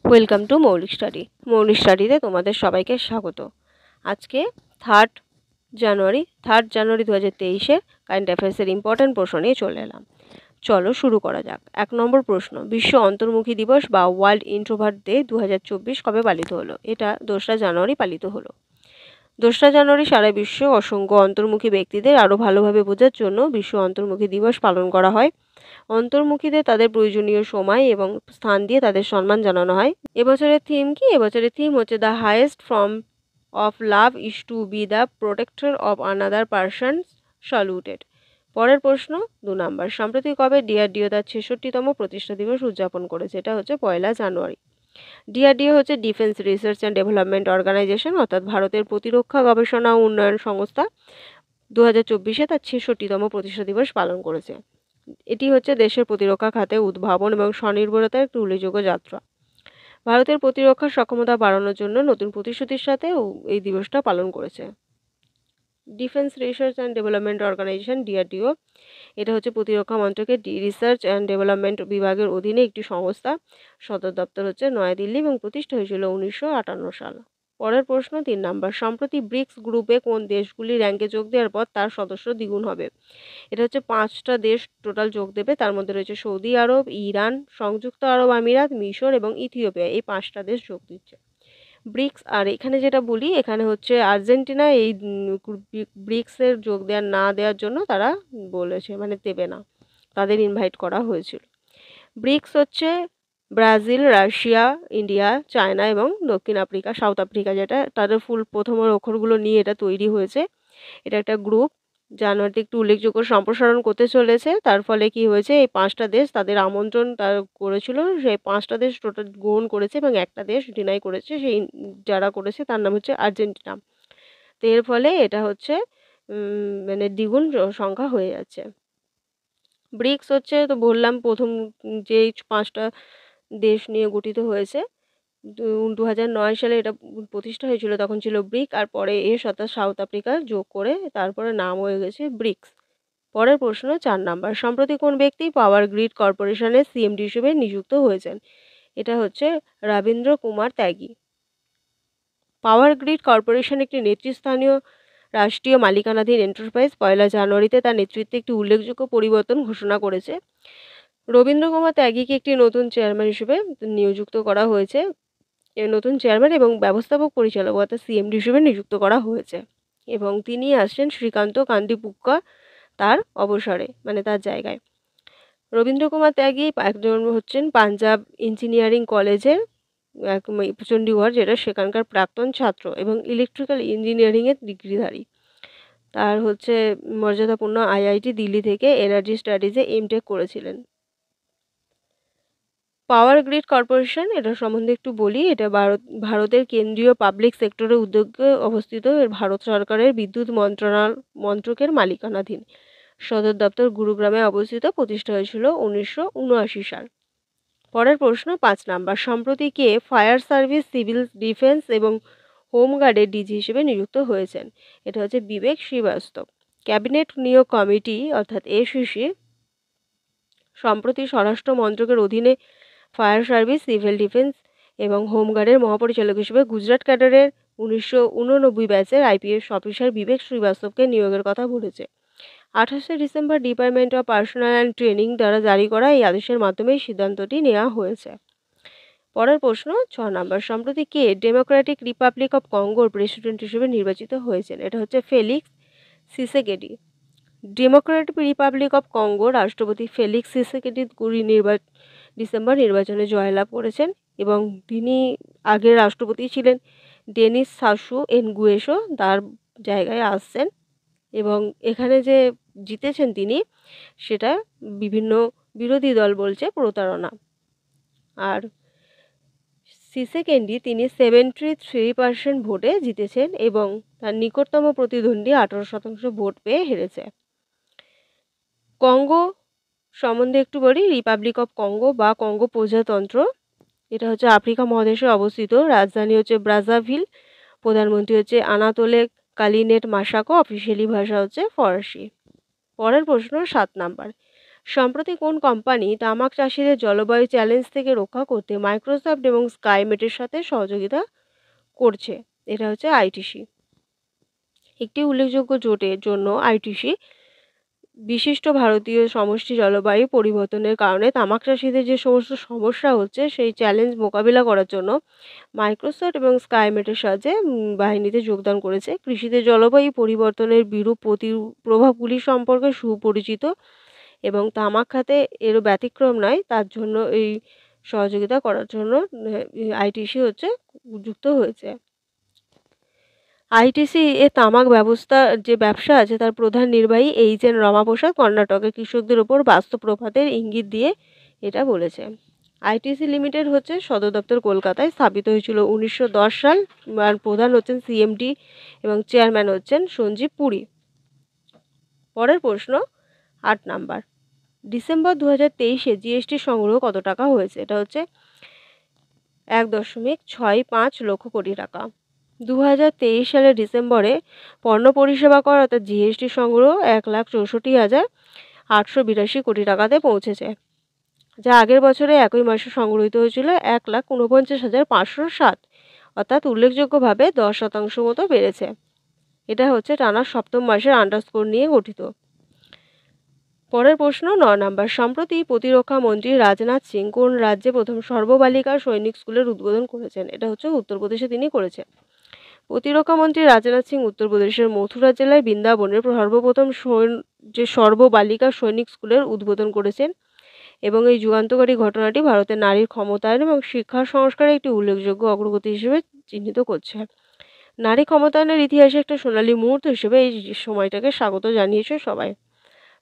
Welcome to মৌলিক study. মৌলিক স্টাডিতে তোমাদের সবাইকে স্বাগত। আজকে থার্ড জানুয়ারি 2023-এর কারেন্ট অ্যাফেয়ার্সের ইম্পর্ট্যান্ট প্রশ্ন নিয়ে চলে এলাম। চলো শুরু করা যাক। 1 নম্বর প্রশ্ন, বিশ্ব অন্তর্মুখী দিবস বা ওয়ার্ল্ড ইন্ট্রোভার্ট ডে 2024 কবে পালিত হলো? এটা 2রা জানুয়ারি পালিত হলো। 2রা জানুয়ারি সারা বিশ্বে অসংখ্য অন্তর্মুখী ব্যক্তিদের আরও ভালোভাবে বোঝার জন্য বিশ্ব অন্তর্মুখী দিবস পালন করা হয়। অন্তর্মুখীদের তাদের প্রয়োজনীয় সময় এবং স্থান দিয়ে তাদের সম্মান জানানো হয়। এবছরের থিম কি? এবছরের থিম হচ্ছে the highest form of love is to be the protector of another person saluted. পরের প্রশ্ন 2 নম্বর, সম্প্রতি কবে ডিআরডিও তার 66তম প্রতিষ্ঠা দিবস উদযাপন করেছে? এটা হচ্ছে 1 জানুয়ারি। ডিআরডিও হচ্ছে defence research and development organisation, অর্থাৎ ভারতের প্রতিরক্ষা গবেষণা ও উন্নয়ন সংস্থা 2024-এ তার 66তম প্রতিষ্ঠা দিবস পালন করেছে। এটি হচ্ছে দেশের প্রতিরক্ষা খাতে উদ্ভাবন এবং স্বনির্ভরতার একটি উল্লেখযোগ্য যাত্রা। ভারতের প্রতিরক্ষা সক্ষমতা বাড়ানোর জন্য নতুন প্রতিশ্রুতির সাথে এই দিবসটা পালন করেছে। Defence research and development organisation DRDO, এটা হচ্ছে প্রতিরক্ষা মন্ত্রকের রিসার্চ অ্যান্ড ডেভেলপমেন্ট বিভাগের অধীনে একটি সংস্থা। সদর দপ্তর হচ্ছে নয়াদিল্লি এবং প্রতিষ্ঠা হয়েছিল 1958 সাল। পরের প্রশ্ন 3 নম্বর, সম্প্রতি ব্রিক্স গ্রুপে কোন দেশগুলি র্যাঙ্কে যোগ দেওয়ার পর তার সদস্য দ্বিগুণ হবে? এটা হচ্ছে 5টা দেশ টোটাল যোগ দেবে। তার মধ্যে রয়েছে সৌদি আরব, ইরান, সংযুক্ত আরব আমিরাত, মিশর এবং ইথিওপিয়া। এই 5টা দেশ যোগ দিচ্ছে ব্রিক্স। আর এখানে যেটা বলি, এখানে হচ্ছে আর্জেন্টিনা এই ব্রিক্সের যোগ না দেওয়ার জন্য তারা বলেছে, মানে দেবে না, তাদের ইনভাইট করা হয়েছিল। ব্রিক্স হচ্ছে ব্রাজিল, রাশিয়া, ইন্ডিয়া, চায়না এবং দক্ষিণ আফ্রিকা, সাউথ আফ্রিকা, যেটা তাদের ফুল প্রথমের অক্ষরগুলো নিয়ে এটা তৈরি হয়েছে। এটা একটা গ্রুপ জানুয়ারিতে একটু উল্লেখযোগ্য সম্প্রসারণ করতে চলেছে। তার ফলে কি হয়েছে, এই 5টা দেশ তাদের আমন্ত্রণ করেছিল, সেই 5টা দেশ টোটাল গ্রহণ করেছে এবং একটা দেশ ডিনাই করেছে। সেই যারা করেছে তার নাম হচ্ছে আর্জেন্টিনা। তো এর ফলে এটা হচ্ছে মানে দ্বিগুণ সংখ্যা হয়ে যাচ্ছে। ব্রিক্স হচ্ছে, তো বললাম, প্রথম যে 5টা দেশ নিয়ে গঠিত হয়েছে। 2009 সালে এটা প্রতিষ্ঠা হয়েছিল, তখন ছিল ব্রিক, আর পরে এর সাথে সাউথ আফ্রিকা যোগ করে তারপরে নাম হয়ে গেছে ব্রিক্স। পরের প্রশ্ন 4 নাম্বার, সম্প্রতি কোন ব্যক্তি পাওয়ার গ্রিড কর্পোরেশনের সিএমডি হিসেবে নিযুক্ত হয়েছেন? এটা হচ্ছে রবীন্দ্র কুমার ত্যাগী। পাওয়ার গ্রিড কর্পোরেশন একটি নেতৃস্থানীয় রাষ্ট্রীয় মালিকানাধীন এন্টারপ্রাইজ। 1 জানুয়ারিতে তার নেতৃত্বে একটি উল্লেখযোগ্য পরিবর্তন ঘোষণা করেছে। রবীন্দ্র কুমার ত্যাগীকে একটি নতুন চেয়ারম্যান হিসেবে নিযুক্ত করা হয়েছে। নতুন চেয়ারম্যান এবং ব্যবস্থাপক পরিচালক অর্থাৎ সিএমডি হিসেবে নিযুক্ত করা হয়েছে এবং তিনি আসছেন শ্রীকান্ত কান্তিপুক্কা তার অবসরে, মানে তার জায়গায়। রবীন্দ্র কুমার ত্যাগী একজন হচ্ছেন পাঞ্জাব ইঞ্জিনিয়ারিং কলেজের চণ্ডীগড়, যেটা সেখানকার প্রাক্তন ছাত্র এবং ইলেকট্রিক্যাল ইঞ্জিনিয়ারিংয়ের ডিগ্রিধারী। তার হচ্ছে মর্যাদাপূর্ণ আইআইটি দিল্লি থেকে এনার্জি স্টাডিজে এমটেক করেছিলেন। পাওয়ার গ্রিড কর্পোরেশন, এটা সম্বন্ধে একটু বলি। এটা ভারতের কেন্দ্রীয় পাবলিক সেক্টরের উদ্যোগে অবস্থিত। ভারত সরকারের বিদ্যুৎ মন্ত্রকের মালিকানাধীন। সদর দপ্তর গুরুগ্রামে অবস্থিত। প্রতিষ্ঠা হয়েছিল 1979 সাল। পরের প্রশ্ন 5 নাম্বার, সম্প্রতি কে ফায়ার সার্ভিস, সিভিল ডিফেন্স এবং হোমগার্ডের ডিজি হিসেবে নিযুক্ত হয়েছেন? এটা হচ্ছে বিবেক শ্রীবাস্তব। ক্যাবিনেট নিয়োগ কমিটি অর্থাৎ এসিসি সম্প্রতি স্বরাষ্ট্র মন্ত্রকের অধীনে ফায়ার সার্ভিস, সিভিল ডিফেন্স এবং হোমগার্ডের মহাপরিচালক হিসেবে গুজরাট ক্যাডারের 1989 ব্যাচের আইপিএস অফিসার বিবেক শ্রীবাস্তবকে নিয়োগের কথা বলেছে। 28শে December department of personnel and training দ্বারা জারি করা এই আদেশের মাধ্যমে এই সিদ্ধান্তটি নেওয়া হয়েছে। পরের প্রশ্ন 6 নাম্বার, সম্প্রতি কে ডেমোক্রেটিক রিপাবলিক অফ কঙ্গোর প্রেসিডেন্ট হিসেবে নির্বাচিত হয়েছেন? এটা হচ্ছে Felix Tshisekedi. Democratic Republic of Congo রাষ্ট্রপতি ফেলিক্স সিসেকেডি ডিসেম্বর নির্বাচনে জয়লাভ করেছেন এবং তিনি আগের রাষ্ট্রপতি ছিলেন ডেনিস সাসু এনগুয়েসো, তার জায়গায় আসছেন এবং এখানে যে জিতেছেন তিনি, সেটা বিভিন্ন বিরোধী দল বলছে প্রতারণা। আর সিসেকেন্ডি তিনি 73% ভোটে জিতেছেন এবং তার নিকটতম প্রতিদ্বন্দ্বী 18% ভোট পেয়ে হেরেছে। কঙ্গো সম্বন্ধে একটু বলি। রিপাবলিক অফ কঙ্গো বা কঙ্গো প্রজাতন্ত্র, এটা হচ্ছে আফ্রিকা মহাদেশে অবস্থিত। রাজধানী হচ্ছে ব্রাজাভিল। প্রধানমন্ত্রী হচ্ছে আনাতোলে কালিনেট মাসাকো। অফিসিয়ালি ভাষা হচ্ছে ফরাসি। পরের প্রশ্ন 7 নাম্বার, সম্প্রতি কোন কোম্পানি তামাক চাষিদের জলবায়ু চ্যালেঞ্জ থেকে রক্ষা করতে মাইক্রোসফট এবং স্কাইমেটের সাথে সহযোগিতা করছে? এটা হচ্ছে আইটিসি। একটি উল্লেখযোগ্য জোটের জন্য আইটিসি বিশিষ্ট ভারতীয় সমষ্টি জলবায়ু পরিবর্তনের কারণে তামাক চাষিদের যে সমস্ত সমস্যা হচ্ছে সেই চ্যালেঞ্জ মোকাবিলা করার জন্য মাইক্রোসফট এবং স্কাইমেটের সাহায্যে বাহিনীতে যোগদান করেছে। কৃষিতে জলবায়ু পরিবর্তনের বিরূপ প্রভাবগুলি সম্পর্কে সুপরিচিত এবং তামাক খাতে এরও ব্যতিক্রম নয়, তার জন্য এই সহযোগিতা করার জন্য আইটিসি হচ্ছে যুক্ত হয়েছে। আইটিসি এ তামাক যে ব্যবসা আছে তার প্রধান নির্বাহী এইচ.এন. রমাপ্রসাদ কর্ণাটকের কৃষকদের ওপর বাস্তব প্রভাবের ইঙ্গিত দিয়ে এটা বলেছে। আইটিসি লিমিটেড হচ্ছে সদর দপ্তর কলকাতায়, স্থাপিত হয়েছিল 1910 সাল। আর প্রধান হচ্ছেন সিএমডি এবং চেয়ারম্যান হচ্ছেন সঞ্জীব পুরী। পরের প্রশ্ন 8 নাম্বার, ডিসেম্বর 2023-এ জিএসটি সংগ্রহ কত টাকা হয়েছে? এটা হচ্ছে 1.65 লক্ষ কোটি টাকা। 2023 সালের ডিসেম্বরে পণ্য পরিষেবা কর অর্থাৎ জিএসটি সংগ্রহ 1,64,882 কোটি টাকাতে পৌঁছেছে, যা আগের বছরে একই মাসে সংগৃহীত হয়েছিল 1,49,507, অর্থাৎ উল্লেখযোগ্যভাবে 10% মতো বেড়েছে। এটা হচ্ছে টানা সপ্তম মাসের আন্ডারস্কোর নিয়ে গঠিত। পরের প্রশ্ন 9 নাম্বার, সম্প্রতি প্রতিরক্ষা মন্ত্রী রাজনাথ সিং কোন রাজ্যে প্রথম সর্ববালিকা সৈনিক স্কুলের উদ্বোধন করেছেন? এটা হচ্ছে উত্তরপ্রদেশে তিনি করেছেন। প্রতিরক্ষা মন্ত্রী রাজনাথ সিং উত্তরপ্রদেশের মথুরা জেলায় বৃন্দাবনের সর্বপ্রথম সর্ববালিকা সৈনিক স্কুলের উদ্বোধন করেছেন এবং এই যুগান্তকারী ঘটনাটি ভারতের নারীর ক্ষমতায়ন এবং শিক্ষা সংস্কারের একটি উল্লেখযোগ্য অগ্রগতি হিসেবে চিহ্নিত করছে। নারী ক্ষমতায়নের ইতিহাসে একটা সোনালী মুহূর্ত হিসেবে এই সময়টাকে স্বাগত জানিয়েছে সবাই।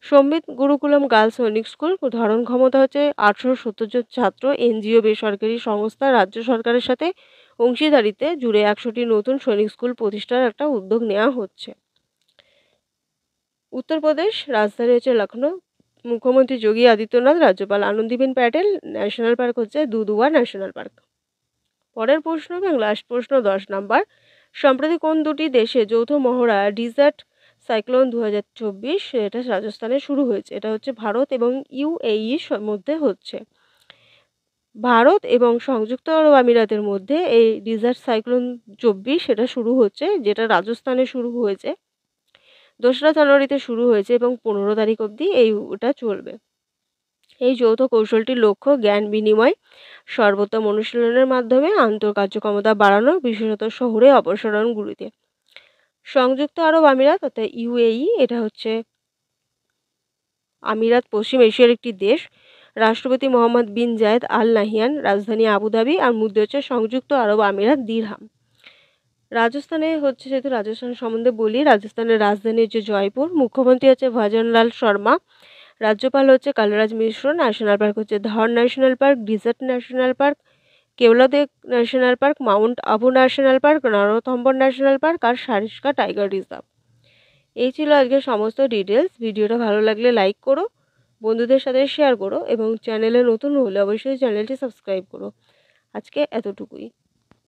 সম্বিত গুরুকুলম গার্লস সৈনিক স্কুল ধারণ ক্ষমতা হচ্ছে 870 জন ছাত্র। এনজিও, বেসরকারি সংস্থা, রাজ্য সরকারের সাথে অংশীদারিত্বে জুড়ে 100টি নতুন সৈনিক স্কুল প্রতিষ্ঠার একটা উদ্যোগ নেওয়া হচ্ছে। উত্তরপ্রদেশ রাজধানী হচ্ছে লখনৌ। মুখ্যমন্ত্রী যোগী আদিত্যনাথ, রাজ্যপাল আনন্দীবেন প্যাটেল। ন্যাশনাল পার্ক হচ্ছে দুধওয়া ন্যাশনাল পার্ক। পরের প্রশ্ন এবং লাস্ট প্রশ্ন 10 নাম্বার, সম্প্রতি কোন দুটি দেশে যৌথ মহড়া ডিজার্ট সাইক্লোন 2024 এটা রাজস্থানে শুরু হয়েছে? এটা হচ্ছে ভারত এবং ইউএইর মধ্যে হচ্ছে। ভারত এবং সংযুক্ত আরব আমিরাতের মধ্যে এই ডিজার্ট সাইক্লোন 24 এটা শুরু হচ্ছে, যেটা রাজস্থানে শুরু হয়েছে। 2রা জানুয়ারিতে শুরু হয়েছে এবং 15 তারিখ অবধি ওটা চলবে। এই যৌথ কৌশলটির লক্ষ্য জ্ঞান বিনিময়, সর্বোত্তম অনুশীলনের মাধ্যমে আন্তঃকার্যক্ষমতা বাড়ানো, বিশেষত শহুরে অপসারণগুলিতে। সংযুক্ত আরব আমিরাত অর্থাৎ ইউএই এটা হচ্ছে আমিরাত পশ্চিম এশিয়ার একটি দেশ। রাষ্ট্রপতি মোহাম্মদ বিন জায়েদ আল নাহিয়ান, রাজধানী আবুধাবি, আর মুদ্রা হচ্ছে সংযুক্ত আরব আমিরাত দিরহাম। রাজস্থানে হচ্ছে, যেহেতু রাজস্থান সম্বন্ধে বলি, রাজস্থানের রাজধানী হচ্ছে জয়পুর। মুখ্যমন্ত্রী হচ্ছে ভজনলাল শর্মা। রাজ্যপাল হচ্ছে কালরাজ মিশ্র। ন্যাশনাল পার্ক হচ্ছে Darrah national park, desert national park, Keoladeo national park, mount Abu national park, Ranthambore national park আর সারিস্কা টাইগার রিজার্ভ। এই ছিল আজকের সমস্ত ডিটেলস। ভিডিওটা ভালো লাগলে লাইক করো, বন্ধুদের সাথে শেয়ার করো এবং চ্যানেলে নতুন হলে অবশ্যই চ্যানেলটি সাবস্ক্রাইব করো। আজকে এতটুকুই।